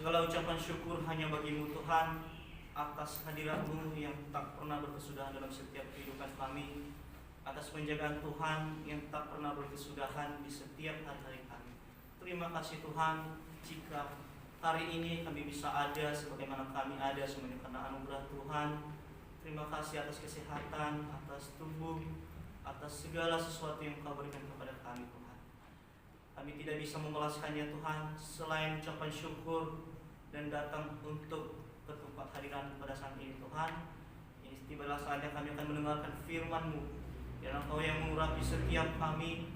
Segala ucapan syukur hanya bagi-Mu Tuhan, atas hadirat-Mu yang tak pernah berkesudahan dalam setiap kehidupan kami, atas penjagaan Tuhan yang tak pernah berkesudahan di setiap hari-hari kami. Terima kasih Tuhan, jika hari ini kami bisa ada sebagaimana kami ada semuanya karena anugerah Tuhan. Terima kasih atas kesehatan, atas tubuh, atas segala sesuatu yang Kau berikan kepada kami Tuhan. Kami tidak bisa membalaskannya Tuhan selain ucapan syukur dan datang untuk ke tempat hadirat pada saat ini Tuhan. Ini tibalah saatnya kami akan mendengarkan firman-Mu, dan Engkau yang mengurapi setiap kami,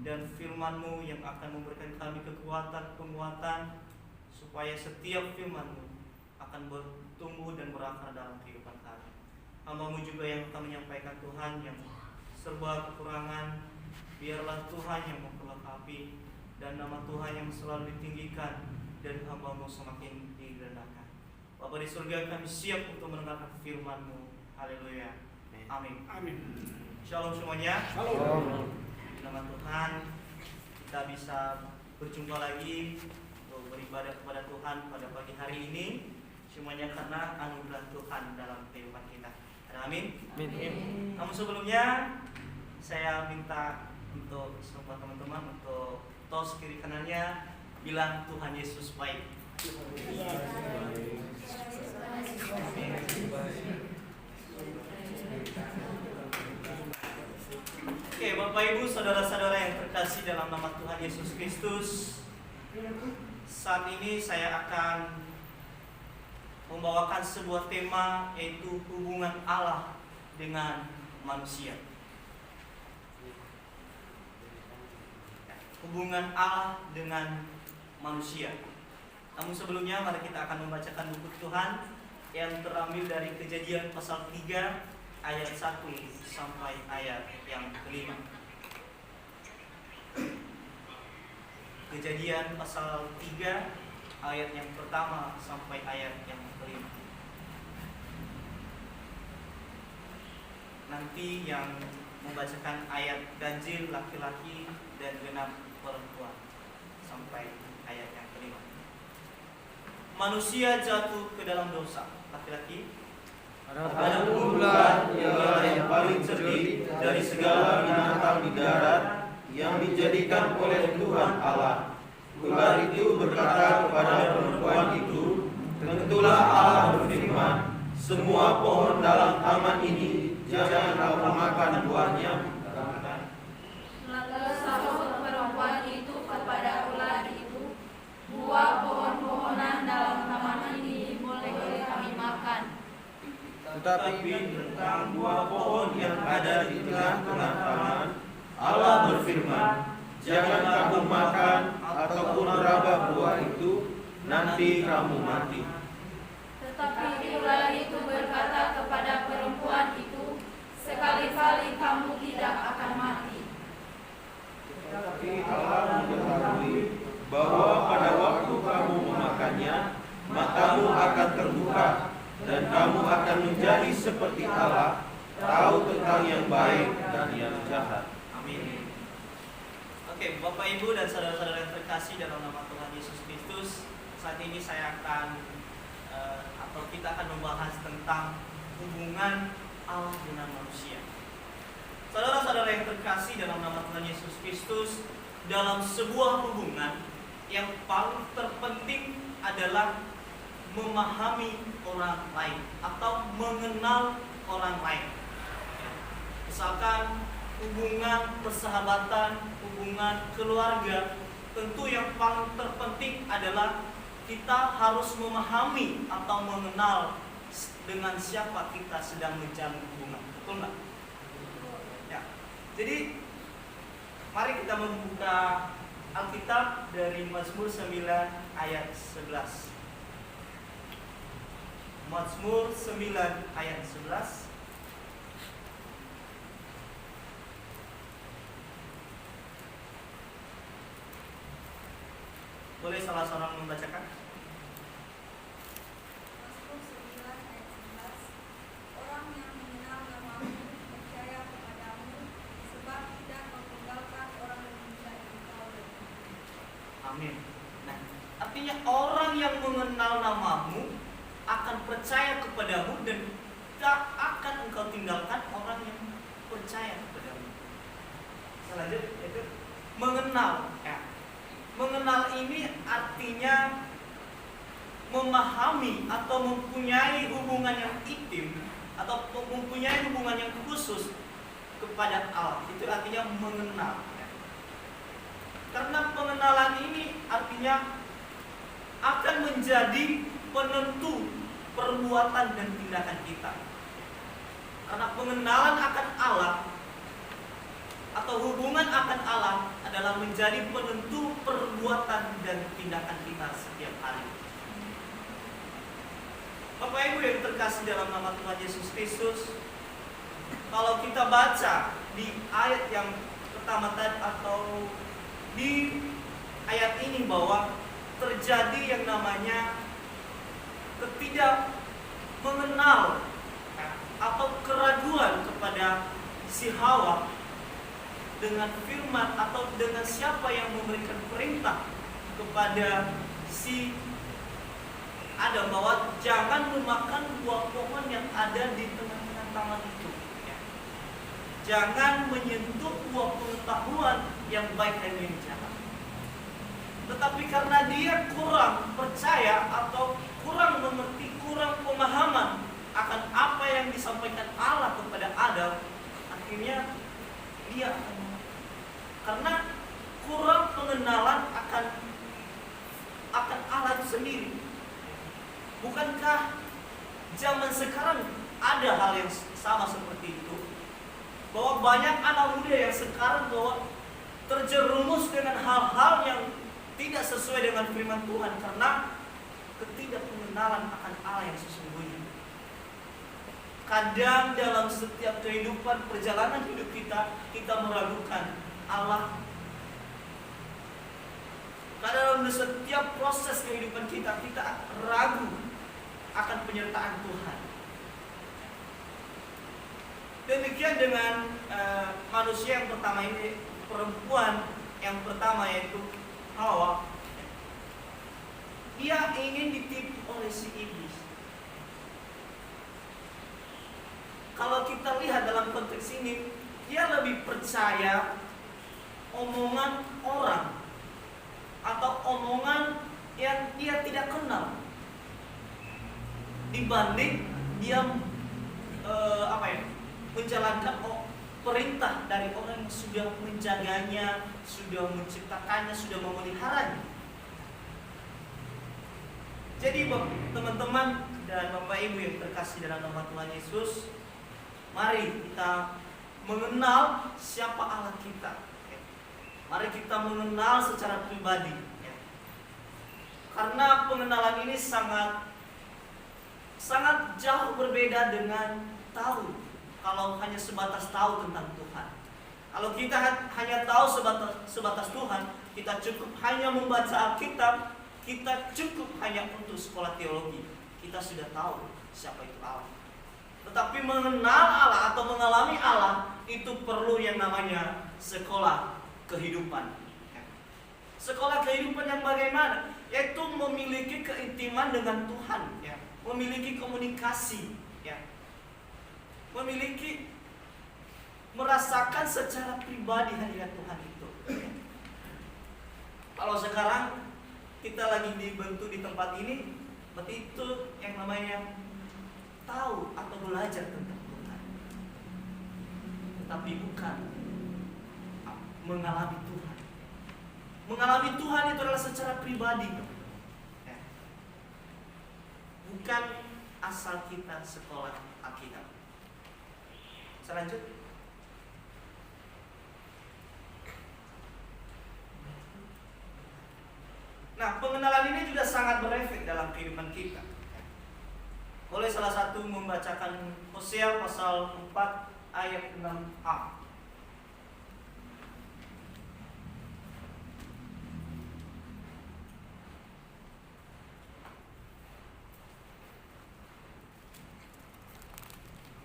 dan firman-Mu yang akan memberikan kami kekuatan, penguatan, supaya setiap firman-Mu akan bertumbuh dan berakar dalam kehidupan kami. Hamba-Mu juga yang akan menyampaikan Tuhan yang serba kekurangan, biarlah Tuhan yang memperlengkapi, dan nama Tuhan yang selalu ditinggikan, dan hamba-Mu semakin direndahkan. Bapa di surga, kami siap untuk mendengarkan firman-Mu. Haleluya. Amin. Amin. Shalom semuanya. Shalom. Di nama Tuhan kita bisa berjumpa lagi untuk beribadah kepada Tuhan pada pagi hari ini. Semuanya karena anugerah Tuhan dalam kehidupan kita. Amin. Amin. Namun sebelumnya saya minta untuk semua teman-teman untuk tos kiri kanannya bilang Tuhan Yesus baik. Oke, Bapak Ibu, saudara-saudara yang terkasih dalam nama Tuhan Yesus Kristus, saat ini saya akan membawakan sebuah tema, yaitu hubungan Allah dengan manusia. Hubungan Allah dengan manusia. Namun sebelumnya mari kita akan membacakan buku Tuhan yang terambil dari Kejadian pasal 3 ayat 1 sampai ayat yang kelima. Kejadian pasal 3 ayat yang pertama sampai ayat yang kelima. Nanti yang membacakan ayat ganjil laki-laki dan genap perempuan sampai ayat yang kelima. Manusia jatuh ke dalam dosa. Laki-laki, ada ular yang paling cerdik dari segala binatang di darat yang dijadikan oleh Tuhan Allah. Ular itu berkata kepada perempuan itu, tentulah Allah berfirman, semua pohon dalam taman ini jangan kamu makan buahnya. Lalu sahut perempuan itu kepada ular itu, buah pohon-pohonan dalam taman ini boleh kami makan. Tetapi tentang buah pohon yang ada di tengah-tengah taman, Allah berfirman, jangan kamu makan ataupun meraba buah itu, nanti kamu mati. Tetapi ular itu berkata kepada perempuan itu, sekali-kali kamu tidak akan mati. Tetapi Allah mengetahui bahwa pada waktu kamu memakannya, matamu akan terbuka, dan kamu akan menjadi seperti Allah, tahu tentang yang baik dan yang jahat. amin. Oke, Bapak Ibu dan saudara-saudara yang terkasih dalam nama Tuhan Yesus Kristus, saat ini saya akan atau kita akan membahas tentang hubungan Allah dengan manusia. Saudara-saudara yang terkasih dalam nama Tuhan Yesus Kristus, dalam sebuah hubungan yang paling terpenting adalah memahami orang lain atau mengenal orang lain. Misalkan hubungan persahabatan, hubungan keluarga, tentu yang paling terpenting adalah kita harus memahami atau mengenal dengan siapa kita sedang menjalin hubungan. Betul nggak? Ya. Jadi mari kita membuka Alkitab dari Mazmur 9 ayat 11. Mazmur 9 ayat 11. Boleh salah seorang membacakan? Mazmur 9 ayat 11. Orang yang mengenal namamu percaya kepadamu, sebab tidak meninggalkan orang yang mencari engkau. Amin. Nah, artinya orang yang mengenal namamu akan percaya kepadamu dan tak akan engkau tinggalkan orang yang percaya kepadamu. Selanjutnya itu mengenal. Ya. Mengenal ini artinya memahami atau mempunyai hubungan yang intim atau mempunyai hubungan yang khusus kepada Allah. Itu artinya mengenal. Ya. Karena pengenalan ini artinya akan menjadi penentu perbuatan dan tindakan kita. Karena pengenalan akan Allah atau hubungan akan Allah adalah menjadi penentu perbuatan dan tindakan kita setiap hari. Bapak Ibu yang terkasih dalam nama Tuhan Yesus Kristus, kalau kita baca di ayat yang pertama tadi atau di ayat ini bahwa terjadi yang namanya ketidak mengenal atau keraguan kepada si Hawa dengan firman atau dengan siapa yang memberikan perintah kepada si Adam bahwa jangan memakan buah pohon yang ada di tengah-tengah taman itu. Jangan menyentuh buah pengetahuan yang baik dan yang jahat. Tetapi karena dia kurang percaya atau kurang mengerti, kurang pemahaman akan apa yang disampaikan Allah kepada Adam, akhirnya dia akan karena kurang pengenalan akan Allah itu sendiri. Bukankah zaman sekarang ada hal yang sama seperti itu? Bahwa banyak anak muda yang sekarang bahwa terjerumus dengan hal-hal yang tidak sesuai dengan firman Tuhan karena ketidakpengenalan akan Allah yang sesungguhnya. Kadang dalam setiap kehidupan perjalanan hidup kita meragukan Allah. Kadang dalam setiap proses kehidupan kita ragu akan penyertaan Tuhan. Demikian dengan manusia yang pertama ini, perempuan yang pertama yaitu Hawa. Dia ingin ditipu oleh si iblis. Kalau kita lihat dalam konteks ini, dia lebih percaya omongan orang atau omongan yang dia tidak kenal dibanding dia menjalankan perintah dari orang yang sudah menjaganya, sudah menciptakannya, sudah memeliharanya. Jadi teman-teman dan Bapak Ibu yang terkasih dalam nama Tuhan Yesus, mari kita mengenal siapa Allah kita. Mari kita mengenal secara pribadi. Karena pengenalan ini sangat jauh berbeda dengan tahu. Kalau hanya sebatas tahu tentang Tuhan. Kalau kita hanya tahu sebatas Tuhan, kita cukup hanya membaca Alkitab, kita cukup hanya untuk sekolah teologi. Kita sudah tahu siapa itu Allah. Tetapi mengenal Allah atau mengalami Allah itu perlu yang namanya sekolah kehidupan. Sekolah kehidupan yang bagaimana? Yaitu memiliki keintiman dengan Tuhan, memiliki komunikasi, memiliki merasakan secara pribadi hadirat Tuhan itu. Kalau sekarang kita lagi dibentuk di tempat ini, berarti itu yang namanya tahu atau belajar tentang Tuhan, tetapi bukan mengalami Tuhan. Mengalami Tuhan itu adalah secara pribadi, bukan asal kita sekolah Alkitab. Selanjutnya, nah pengenalan ini juga sangat berefek dalam kehidupan kita. Boleh salah satu membacakan Hosea pasal 4 ayat 6a.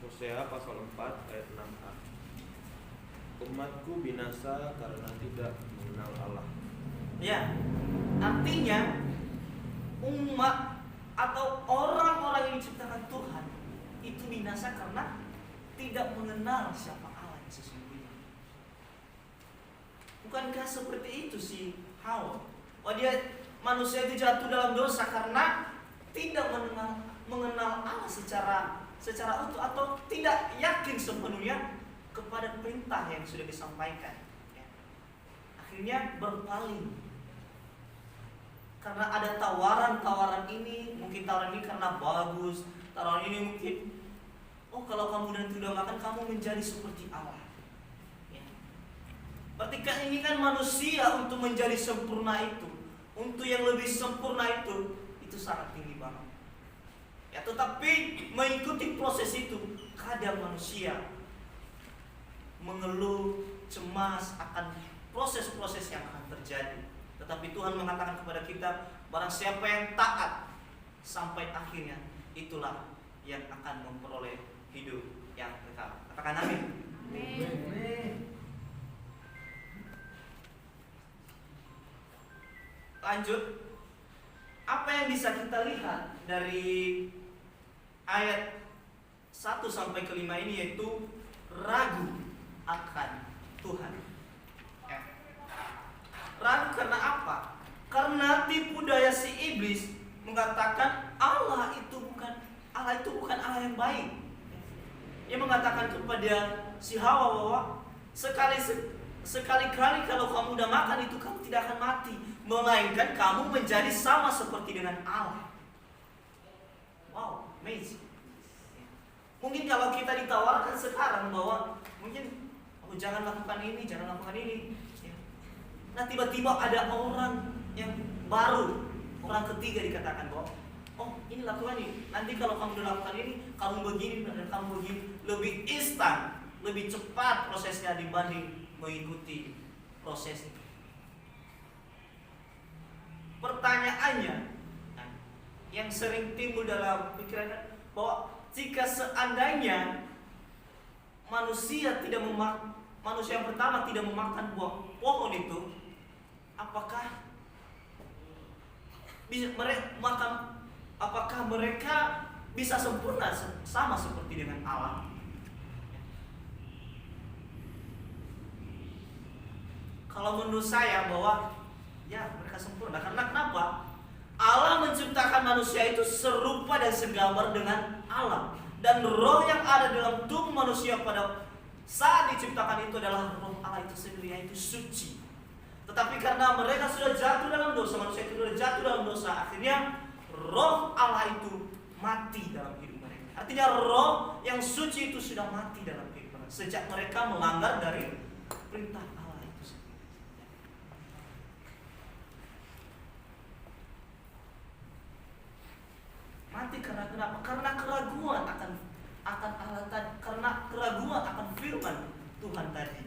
Hosea pasal 4 ayat 6a. Umatku binasa karena tidak mengenal Allah. Ya, Artinya umat atau orang-orang yang diciptakan Tuhan itu binasa karena tidak mengenal siapa Allah yang sesungguhnya. Bukankah seperti itu si Hawa? Oh, manusia itu jatuh dalam dosa karena tidak mengenal Allah secara utuh atau tidak yakin sepenuhnya kepada perintah yang sudah disampaikan. Akhirnya berpaling karena ada tawaran ini, mungkin tawaran ini karena bagus, tawaran ini mungkin kalau kamu nanti udah makan kamu menjadi seperti Allah. Berarti kan ini kan manusia untuk menjadi sempurna itu, untuk yang lebih sempurna itu sangat tinggi banget. Tetapi mengikuti proses itu, kadang manusia mengeluh, cemas akan proses-proses yang akan terjadi. Tetapi Tuhan mengatakan kepada kita, barang siapa yang taat sampai akhirnya, itulah yang akan memperoleh hidup yang kekal. Katakan amin. Amin. Lanjut, apa yang bisa kita lihat dari ayat 1 sampai ke 5 ini, yaitu ragu akan Tuhan. Ragu karena apa? Karena tipu daya si iblis mengatakan Allah itu bukan Allah yang baik. Ia mengatakan kepada si Hawa bahwa sekali-kali kalau kamu udah makan itu kamu tidak akan mati, melainkan kamu menjadi sama seperti dengan Allah. Wow, amazing. Mungkin kalau kita ditawarkan sekarang bahwa mungkin jangan lakukan ini, jangan lakukan ini. Nah, tiba-tiba ada orang yang baru, orang ketiga dikatakan bahwa ini lakukan ini. Nanti kalau kamu udah lakukan ini, kamu begini dan kamu begini. Lebih instan, lebih cepat prosesnya dibanding mengikuti proses itu. Pertanyaannya yang sering timbul dalam pikiran bahwa jika seandainya manusia yang pertama tidak memakan buah pohon itu, apakah mereka bisa sempurna sama seperti dengan Allah? Kalau menurut saya bahwa mereka sempurna. Karena kenapa? Allah menciptakan manusia itu serupa dan segambar dengan Allah. Dan roh yang ada dalam tubuh manusia pada saat diciptakan itu adalah roh Allah itu sendiri, yaitu suci. Tetapi karena mereka sudah jatuh dalam dosa, manusia itu sudah jatuh dalam dosa, akhirnya roh Allah itu mati dalam hidup mereka. Artinya roh yang suci itu sudah mati dalam hidup mereka sejak mereka melanggar dari perintah Allah itu sendiri. Mati karena kenapa? Karena keraguan akan Allah tadi, karena keraguan akan firman Tuhan tadi.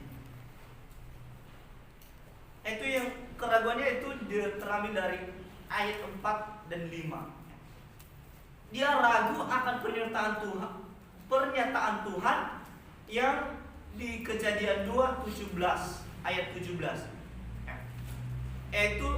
Itu yang keraguannya itu terambil dari ayat 4 dan 5. Dia ragu akan pernyataan Tuhan yang di Kejadian 2:17 ayat 17. Yaitu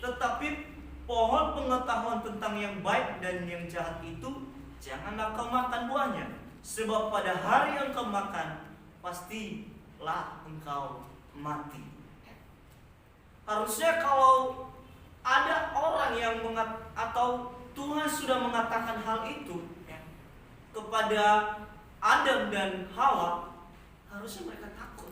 tetapi pohon pengetahuan tentang yang baik dan yang jahat itu janganlah kau makan buahnya, sebab pada hari yang kau makan pastilah engkau mati. Harusnya kalau ada orang yang atau Tuhan sudah mengatakan hal itu kepada Adam dan Hawa, harusnya mereka takut.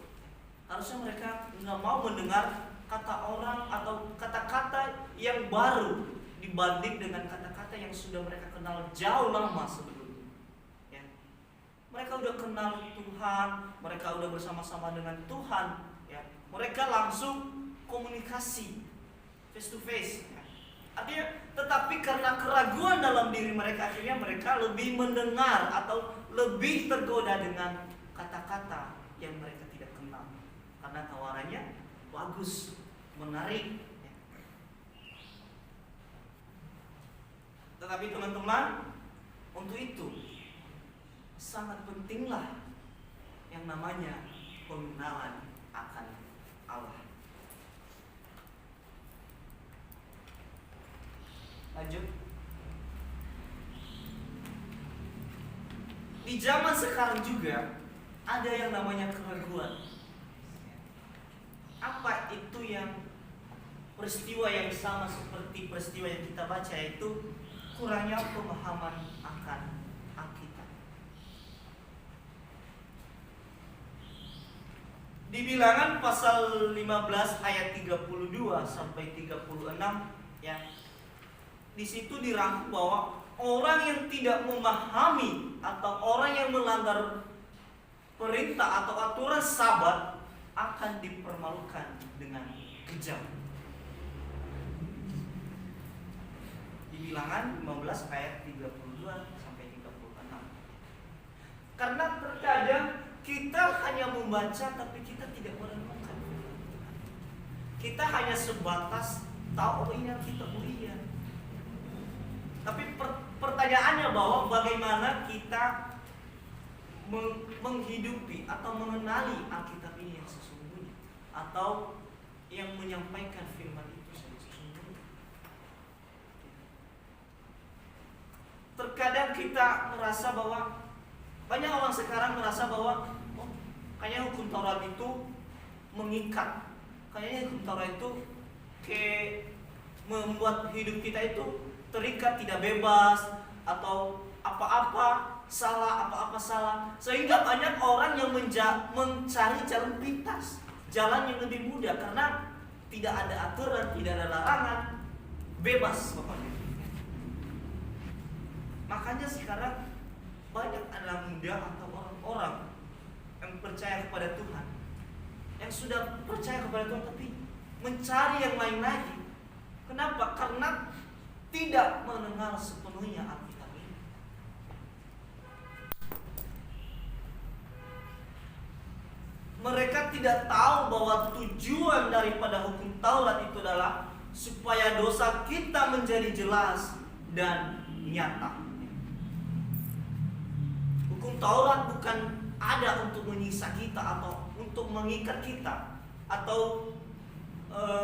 Harusnya mereka nggak mau mendengar kata orang atau kata-kata yang baru dibanding dengan kata-kata yang sudah mereka kenal jauh lama sebelumnya. Mereka udah kenal Tuhan, mereka udah bersama-sama dengan Tuhan. Mereka langsung komunikasi face to face. Artinya, tetapi karena keraguan dalam diri mereka, akhirnya mereka lebih mendengar atau lebih tergoda dengan kata-kata yang mereka tidak kenal. Karena tawarannya bagus, menarik. Tetapi teman-teman, untuk itu sangat pentinglah yang namanya pengenalan akan Allah. Lanjut. Di zaman sekarang juga ada yang namanya keraguan. Apa itu yang peristiwa yang sama seperti peristiwa yang kita baca, yaitu kurangnya pemahaman akan Alkitab. Di Bilangan pasal 15 ayat 32 sampai 36 ya. Di situ dirangkum bahwa orang yang tidak memahami atau orang yang melanggar perintah atau aturan Sabat akan dipermalukan dengan kejam. Di Bilangan 15 ayat 32 sampai 36. Karena terkadang kita hanya membaca tapi kita tidak merenungkan. Kita hanya sebatas tahu ini kita iya. Tapi pertanyaannya bahwa bagaimana kita menghidupi atau mengenali Alkitab ini yang sesungguhnya, atau yang menyampaikan firman itu sesungguhnya. Terkadang kita merasa bahwa banyak orang sekarang merasa bahwa kayaknya hukum Taurat itu mengikat, kayaknya hukum Taurat itu kayak membuat hidup kita itu terikat, tidak bebas, atau apa-apa salah, sehingga banyak orang yang mencari jalan pintas, jalan yang lebih mudah karena tidak ada aturan, tidak ada larangan, bebas pokoknya. Makanya sekarang banyak anak muda atau orang-orang yang percaya kepada Tuhan, yang sudah percaya kepada Tuhan tapi mencari yang lain lagi. Kenapa? Karena tidak mendengar sepenuhnya Alkitab ini. Mereka tidak tahu bahwa tujuan daripada hukum Taurat itu adalah supaya dosa kita menjadi jelas dan nyata. Hukum Taurat bukan ada untuk menyiksa kita atau untuk mengikat kita atau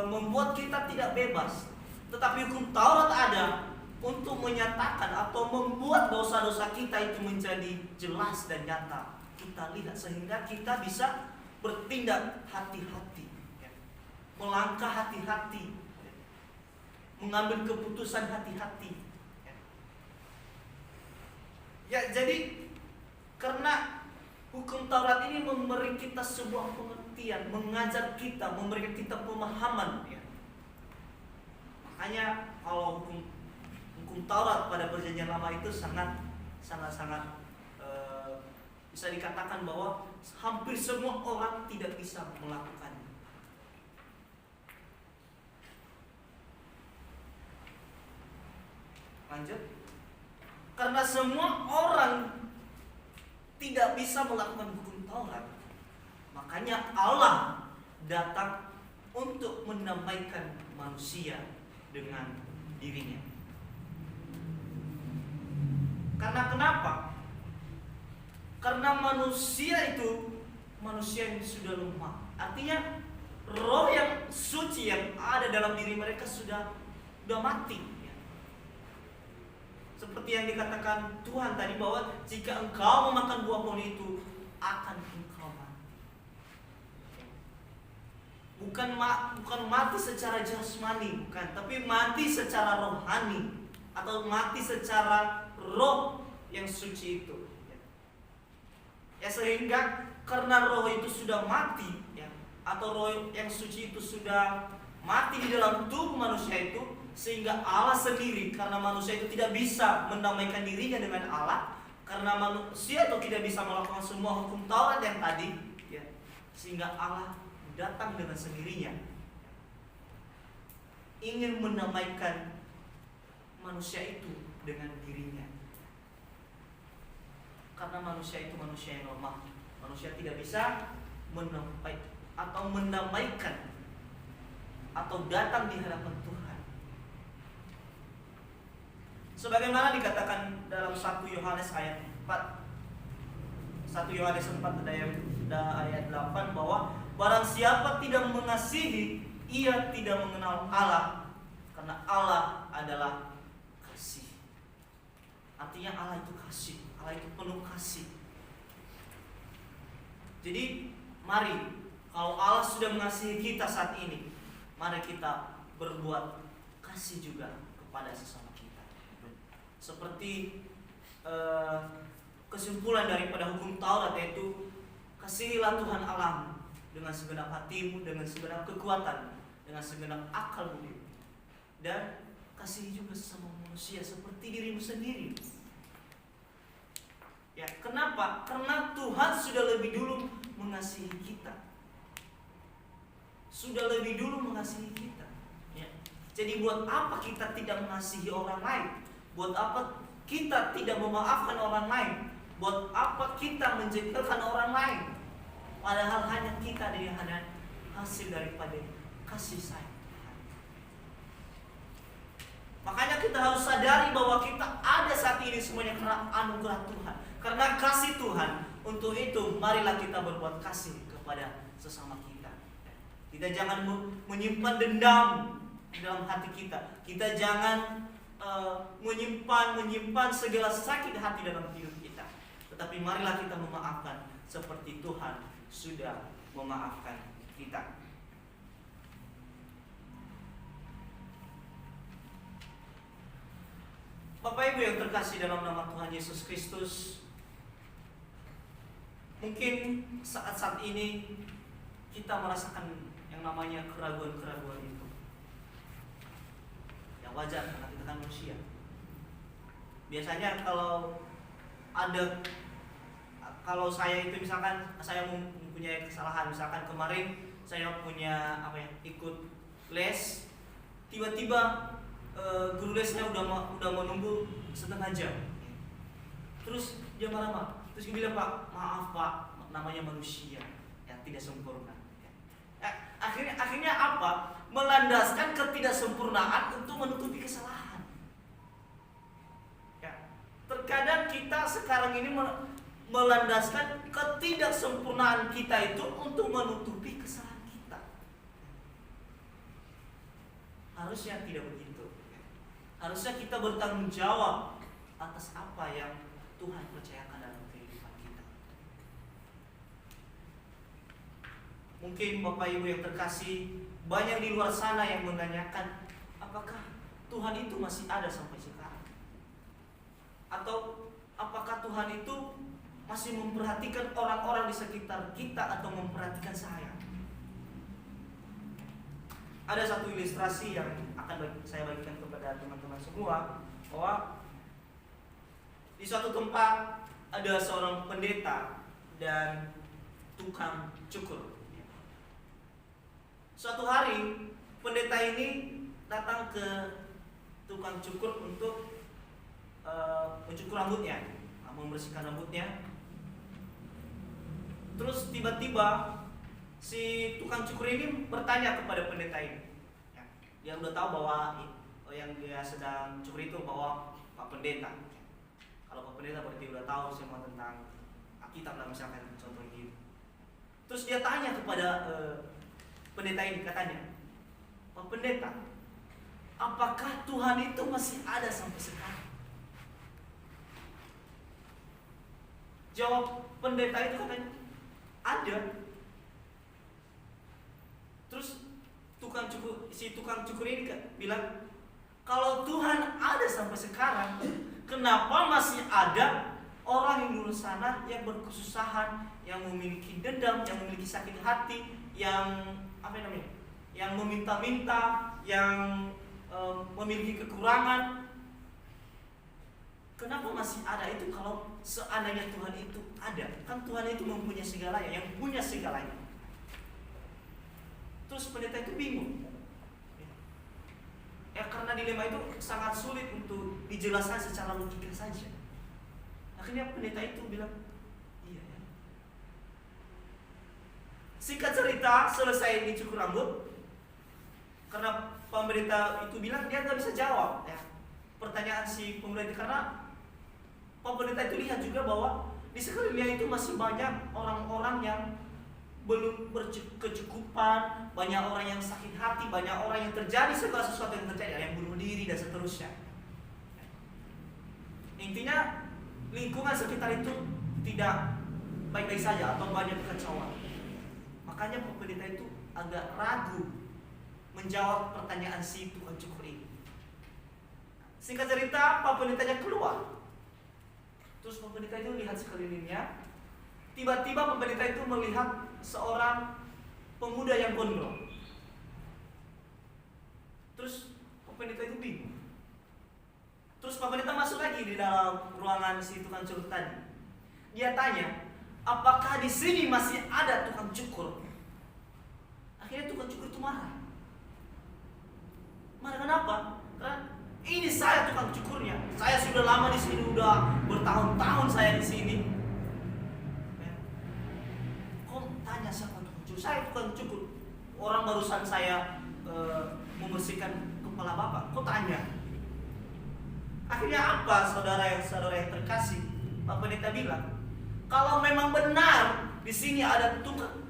membuat kita tidak bebas. Tetapi hukum Taurat ada untuk menyatakan atau membuat dosa-dosa kita itu menjadi jelas dan nyata. Kita lihat sehingga kita bisa bertindak hati-hati, melangkah hati-hati, mengambil keputusan hati-hati. Ya, jadi karena hukum Taurat ini memberi kita sebuah pengertian, mengajar kita, memberikan kita pemahaman. Makanya kalau hukum Taurat pada Perjanjian Lama itu sangat bisa dikatakan bahwa hampir semua orang tidak bisa melakukannya. Lanjut. Karena semua orang tidak bisa melakukan hukum Taurat, makanya Allah datang untuk mendamaikan manusia dengan dirinya. Karena kenapa? Karena manusia itu manusia yang sudah lemah. Artinya roh yang suci yang ada dalam diri mereka sudah mati. Seperti yang dikatakan Tuhan tadi bahwa jika engkau memakan buah pohon itu akan engkau mati. Bukan mati secara jasmani, bukan, tapi mati secara rohani atau mati secara roh yang suci itu. Ya, sehingga karena roh itu sudah mati, ya, atau roh yang suci itu sudah mati di dalam tubuh manusia itu, sehingga Allah sendiri, karena manusia itu tidak bisa mendamaikan dirinya dengan Allah, karena manusia itu tidak bisa melakukan semua hukum Taurat yang tadi, ya, sehingga Allah datang dengan sendirinya, ingin mendamaikan manusia itu dengan dirinya. Karena manusia itu manusia yang lemah, manusia tidak bisa mendamaikan atau datang di hadapan Tuhan. Sebagaimana dikatakan dalam 1 Yohanes ayat 4, 1 Yohanes 4 ayat 8 bahwa barang siapa tidak mengasihi, ia tidak mengenal Allah, karena Allah adalah Artinya Allah itu kasih, Allah itu penuh kasih. Jadi mari, kalau Allah sudah mengasihi kita saat ini, mari kita berbuat kasih juga kepada sesama kita. Seperti kesimpulan daripada hukum Taurat, yaitu kasihilah Tuhan Allahmu dengan segenap hatimu, dengan segenap kekuatan, dengan segenap akal budi, dan kasihi juga sesama manusia seperti dirimu sendiri. Ya, kenapa? Karena Tuhan sudah lebih dulu mengasihi kita. Sudah lebih dulu mengasihi kita. Ya. Jadi buat apa kita tidak mengasihi orang lain? Buat apa kita tidak memaafkan orang lain? Buat apa kita menjengkelkan orang lain? Padahal hanya kita yang ada hasil daripada kasih sayang Tuhan. Makanya kita harus sadari bahwa kita ada saat ini semuanya karena anugerah Tuhan, karena kasih Tuhan. Untuk itu marilah kita berbuat kasih kepada sesama kita. Kita jangan menyimpan dendam di dalam hati kita. Kita jangan menyimpan segala sakit hati dalam hidup kita. Tetapi marilah kita memaafkan seperti Tuhan sudah memaafkan kita. Bapak Ibu yang terkasih dalam nama Tuhan Yesus Kristus, mungkin saat-saat ini kita merasakan yang namanya keraguan-keraguan itu. Yang wajar karena kita kan manusia. Biasanya kalau saya itu misalkan saya mempunyai kesalahan, misalkan kemarin saya punya ikut les, tiba-tiba guru lesnya udah menunggu setengah jam. Terus dia marah-marah. Terus dia bilang, "Pak, maaf Pak, namanya manusia yang tidak sempurna." Akhirnya apa? Melandaskan ketidaksempurnaan untuk menutupi kesalahan. Ya. Terkadang kita sekarang ini melandaskan ketidaksempurnaan kita itu untuk menutupi kesalahan kita. Harusnya tidak begitu. Harusnya kita bertanggung jawab atas apa yang Tuhan percayakan dalam kehidupan kita. Mungkin Bapak Ibu yang terkasih, banyak di luar sana yang menanyakan, apakah Tuhan itu masih ada sampai sekarang? Atau apakah Tuhan itu masih memperhatikan orang-orang di sekitar kita atau memperhatikan saya? Ada satu ilustrasi yang akan saya bagikan kepada teman-teman semua, bahwa di suatu tempat ada seorang pendeta dan tukang cukur. Suatu hari pendeta ini datang ke tukang cukur untuk mencukur rambutnya, membersihkan rambutnya. Terus tiba-tiba si tukang cukur ini bertanya kepada pendeta ini. Dia udah tahu bahwa yang dia sedang cukur itu bahwa Pak Pendeta. Kalau Pak Pendeta berarti udah tahu semua tentang Alkitab lah, misalkan contoh gitu. Terus dia tanya kepada pendeta ini, katanya, "Pak Pendeta, apakah Tuhan itu masih ada sampai sekarang?" Jawab pendeta itu katanya, "Ada." Terus si tukang cukur ini bilang, "Kalau Tuhan ada sampai sekarang, kenapa masih ada orang yang di luar sana yang berkesusahan, yang memiliki dendam, yang memiliki sakit hati, yang yang meminta-minta, yang memiliki kekurangan? Kenapa masih ada itu kalau seandainya Tuhan itu ada? Kan Tuhan itu mempunyai segalanya, yang punya segalanya." Terus pendeta itu bingung. Ya karena dilema itu sangat sulit untuk dijelaskan secara logika saja. Akhirnya pendeta itu bilang, "Iya ya." Singkat cerita, selesai dicukur rambut, karena pendeta itu bilang dia nggak bisa jawab ya pertanyaan si pendeta, karena pendeta itu lihat juga bahwa di sekelilingnya itu masih banyak orang-orang yang belum berkecukupan, banyak orang yang sakit hati, banyak orang yang terjadi segala sesuatu yang terjadi, yang bunuh diri dan seterusnya. Intinya lingkungan sekitar itu tidak baik-baik saja atau banyak kekacauan. Makanya pendeta itu agak ragu menjawab pertanyaan si tukang cukur ini. Singkat cerita, Pak Pendetanya keluar. Terus Pak Pendeta itu lihat sekelilingnya. Tiba-tiba Pak Pendeta itu melihat seorang pemuda yang gondrong. Terus Pak Pendeta itu bingung. Terus Pak Pendeta masuk lagi di dalam ruangan si tukang cukur tadi. Dia tanya, apakah di sini masih ada tukang cukur? Akhirnya tukang cukur itu marah. Marah kenapa? Karena ini saya tukang cukurnya. Saya sudah lama di sini, udah bertahun-tahun saya di sini. Kok tanya siapa tukang cukur? Saya tukang cukur. Orang barusan saya membersihkan kepala bapak. Kok tanya? Akhirnya apa, saudara yang terkasih? Pak Pendeta bilang, kalau memang benar di sini ada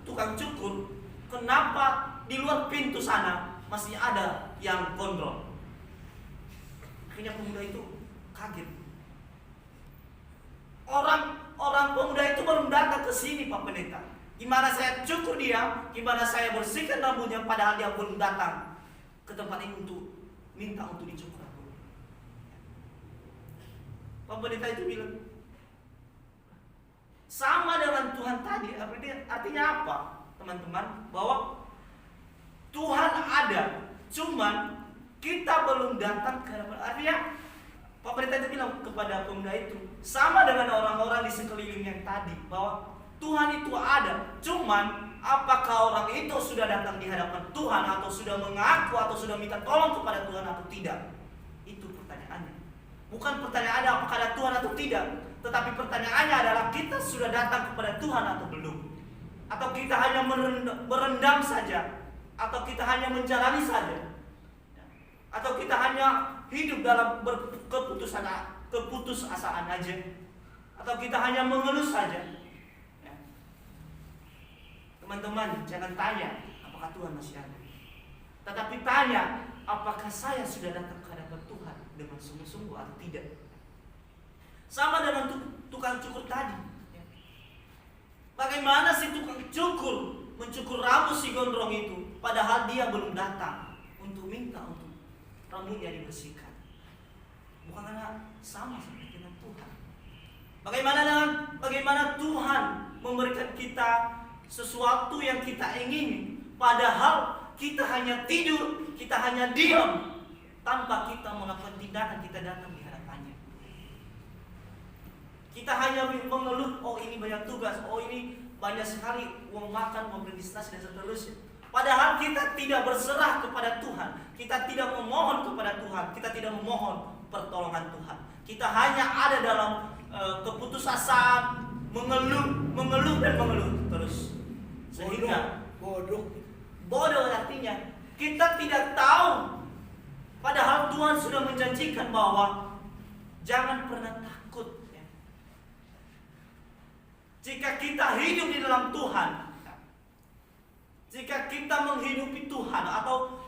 tukang cukur, kenapa di luar pintu sana masih ada yang gondrong? Akhirnya pemuda itu kaget. Orang pemuda itu belum datang ke sini, Pak Pendeta. Gimana saya cukur dia? Gimana saya bersihkan rambutnya padahal dia belum datang ke tempat ini untuk minta untuk dicukur rambut? Pak Pendeta itu bilang, sama dengan Tuhan tadi. Artinya apa, teman-teman? Bahwa Tuhan ada, cuman kita belum datang ke hadapan. Artinya Pak Pendeta itu bilang kepada pemuda itu, sama dengan orang-orang di sekeliling yang tadi, bahwa Tuhan itu ada, cuman apakah orang itu sudah datang di hadapan Tuhan, atau sudah mengaku, atau sudah minta tolong kepada Tuhan atau tidak? Itu pertanyaannya. Bukan pertanyaannya apakah ada Tuhan atau tidak, tetapi pertanyaannya adalah kita sudah datang kepada Tuhan atau belum? Atau kita hanya berendam saja? Atau kita hanya menjalani saja? Atau kita hanya hidup dalam keputusasaan aja? Atau kita hanya mengeluh saja? Teman-teman, jangan tanya apakah Tuhan masih ada, tetapi tanya apakah saya sudah datang ke hadapan Tuhan dengan sungguh-sungguh atau tidak. Sama dengan tukang cukur tadi. Bagaimana si tukang cukur mencukur rambut si gondrong itu, padahal dia belum datang untuk minta untuk rambutnya dibersihkan? Bukankah sama seperti dengan Tuhan? Bagaimana Tuhan memberikan kita sesuatu yang kita ingini, padahal kita hanya tidur, kita hanya diam, tanpa kita melakukan tindakan, kita datang di hadapannya. Kita hanya mengeluh, oh ini banyak tugas, oh ini banyak sekali uang makan, uang administrasi dan seterusnya. Padahal kita tidak berserah kepada Tuhan, kita tidak memohon kepada Tuhan, kita tidak memohon pertolongan Tuhan. Kita hanya ada dalam keputusasaan, mengeluh dan mengeluh terus. Sehingga bodoh artinya kita tidak tahu, padahal Tuhan sudah menjanjikan bahwa jangan pernah takut ya. Jika kita hidup di dalam Tuhan, jika kita menghidupi Tuhan, atau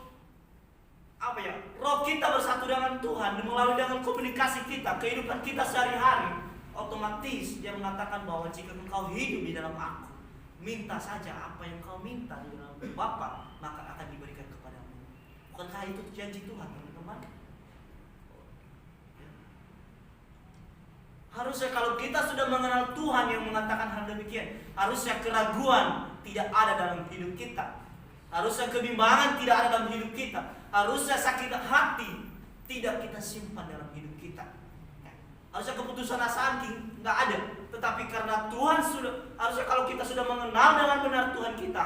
roh kita bersatu dengan Tuhan melalui dengan komunikasi kita, kehidupan kita sehari-hari, otomatis dia mengatakan bahwa jika engkau hidup di dalam aku, minta saja apa yang kau minta di dalam Bapa, maka akan diberikan kepadamu. Bukankah itu janji Tuhan, teman-teman? Harusnya kalau kita sudah mengenal Tuhan yang mengatakan hal demikian, harusnya keraguan tidak ada dalam hidup kita. Harusnya kebimbangan tidak ada dalam hidup kita. Harusnya sakit hati tidak kita simpan dalam hidup kita. Harusnya keputusan asaan nggak ada. Tetapi karena Tuhan sudah, harusnya kalau kita sudah mengenal dengan benar Tuhan kita,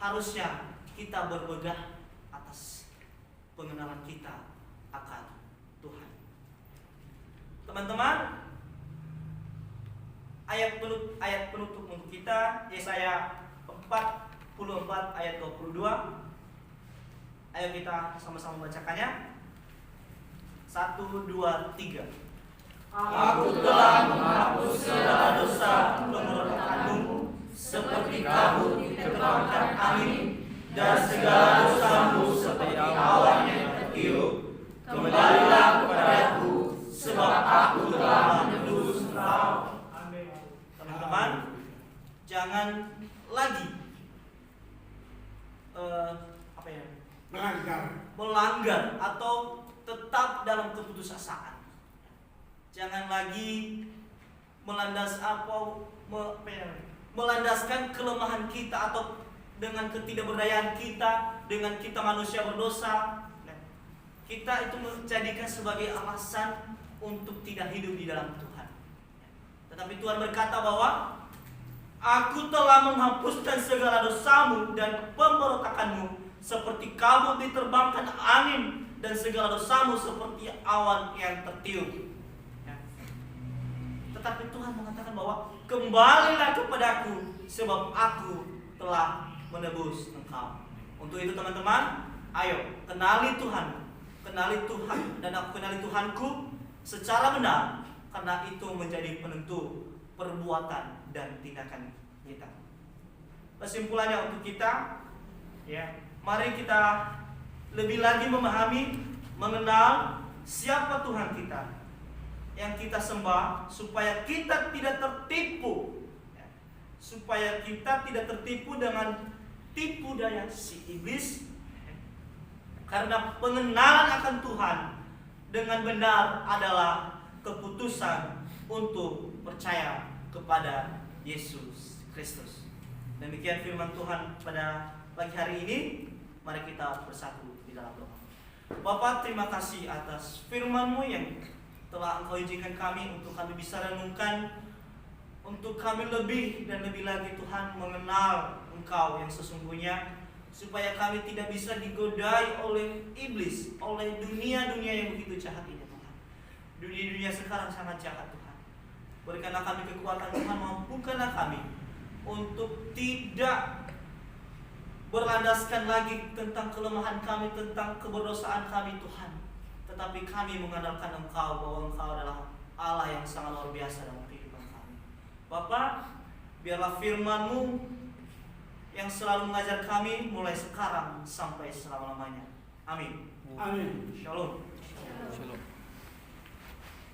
harusnya kita berpegang atas pengenalan kita akan Tuhan. Teman-teman, ayat penutup untuk kita, Yesaya 44 ayat 22. Ayo kita sama-sama bacakannya. 1, 2, 3. Aku telah menghapus segala dosa pemberontakanmu, seperti kabut diterbangkan angin, dan segala dosamu seperti awan yang tertiup. Kembalilah kepadaku, sebab aku telah melanggar atau tetap dalam keputusasaan. Jangan lagi melandaskan kelemahan kita atau dengan ketidakberdayaan kita, dengan kita manusia berdosa, kita itu menjadikan sebagai alasan untuk tidak hidup di dalam Tuhan. Tetapi Tuhan berkata bahwa Aku telah menghapuskan segala dosamu dan pemberontakanmu seperti kabut diterbangkan angin, dan segala dosamu seperti awan yang tertiup. Tetapi Tuhan mengatakan bahwa kembalilah kepadaku, sebab aku telah menebus engkau. Untuk itu teman-teman, ayo kenali Tuhan, kenali Tuhan, dan aku kenali Tuhanku secara benar, karena itu menjadi penentu perbuatan dan tindakan kita. Kesimpulannya untuk kita, mari kita lebih lagi memahami, mengenal siapa Tuhan kita yang kita sembah, supaya kita tidak tertipu, supaya kita tidak tertipu dengan tipu daya si iblis. Karena pengenalan akan Tuhan dengan benar adalah keputusan untuk percaya kepada Yesus Kristus. Demikian firman Tuhan pada pagi hari ini. Mari kita bersatu di dalam doa. Bapa, terima kasih atas firman-Mu yang telah Engkau izinkan kami untuk kami bisa renungkan, untuk kami lebih dan lebih lagi Tuhan mengenal Engkau yang sesungguhnya, supaya kami tidak bisa digodai oleh iblis, oleh dunia-dunia yang begitu jahat ini Tuhan. Dunia-dunia sekarang sangat jahat Tuhan. Berikanlah kami kekuatan Tuhan, mampukanlah kami untuk tidak berlandaskan lagi tentang kelemahan kami, tentang keberdosaan kami Tuhan, tetapi kami mengandalkan Engkau, bahwa Engkau adalah Allah yang sangat luar biasa dalam kehidupan kami. Bapa, biarlah firman-Mu yang selalu mengajar kami mulai sekarang sampai selama-lamanya. Amin. Amin. Shalom. Shalom.